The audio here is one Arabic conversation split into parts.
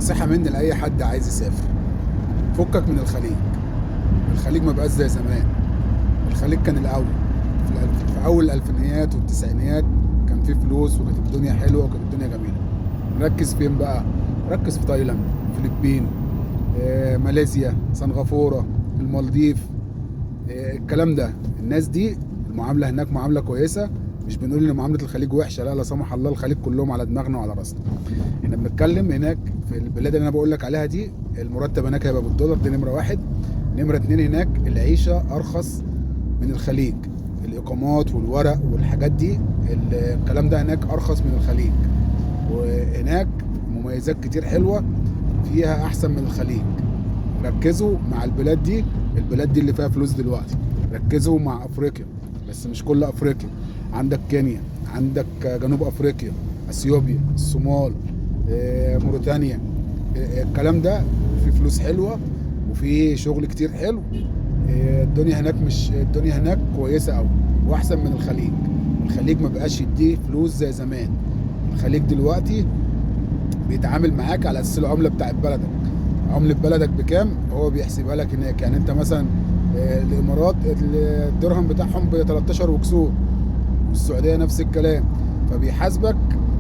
نصيحة مني لأي حد عايز يسافر: فكك من الخليج. الخليج ما بقاش زي زمان. الخليج كان الأول في أول الألفينيات والتسعينيات، كان فيه فلوس وكانت الدنيا حلوة وكانت الدنيا جميلة. ركز فين بقى؟ ركز في تايلاند، فلبين، ماليزيا، سنغافورة، المالديف. الكلام ده، الناس دي المعاملة هناك معاملة كويسة. مش بنقول ان معاملة الخليج وحشة، لا لا سمح الله، الخليج كلهم على دماغنا وعلى راسنا. احنا بنتكلم هناك في البلاد اللي انا بقول لك عليها دي، المرتب هناك هيبقى بالدولار، دي نمرة واحد. نمرة اتنين، هناك العيشة ارخص من الخليج. الاقامات والورق والحاجات دي، الكلام ده هناك ارخص من الخليج. وهناك مميزات كتير حلوة فيها احسن من الخليج. ركزوا مع البلاد دي، البلاد دي اللي فيها فلوس دلوقتي. ركزوا مع افريقيا، بس مش كل افريقيا. عندك كينيا، عندك جنوب افريقيا، اثيوبيا، الصومال، موريتانيا. الكلام ده في فلوس حلوة وفي شغل كتير حلو. الدنيا هناك، مش الدنيا هناك كويسة قوي واحسن من الخليج. الخليج ما بقاش يديه فلوس زي زمان. الخليج دلوقتي بيتعامل معاك على اساس العمله بتاعت بلدك. عمله بلدك بكام هو بيحسبها لك هناك. يعني انت مثلا الامارات الدرهم بتاعهم ب 13 وكسور، والسعوديه نفس الكلام. فبيحاسبك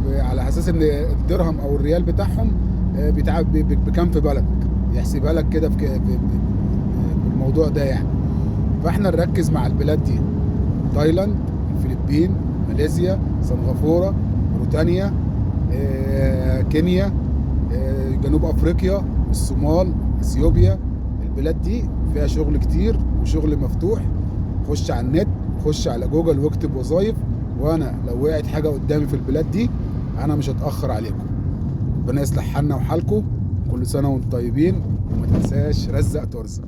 على اساس ان الدرهم او الريال بتاعهم بكام في بلدك. يحسبها لك كده بالموضوع ده يعني. فاحنا نركز مع البلاد دي: تايلاند، الفلبين، ماليزيا، سنغافورة، موريتانيا، كينيا، جنوب افريقيا، الصومال، اثيوبيا. البلاد دي فيها شغل كتير وشغل مفتوح. خش على النت، خش على جوجل واكتب وظايف، وانا لو وقعت حاجة قدامي في البلاد دي انا مش هتأخر عليكم. ربنا يصلح حالنا وحالكم. كل سنة وانتم طيبين، وما تنساش رزق ترزق.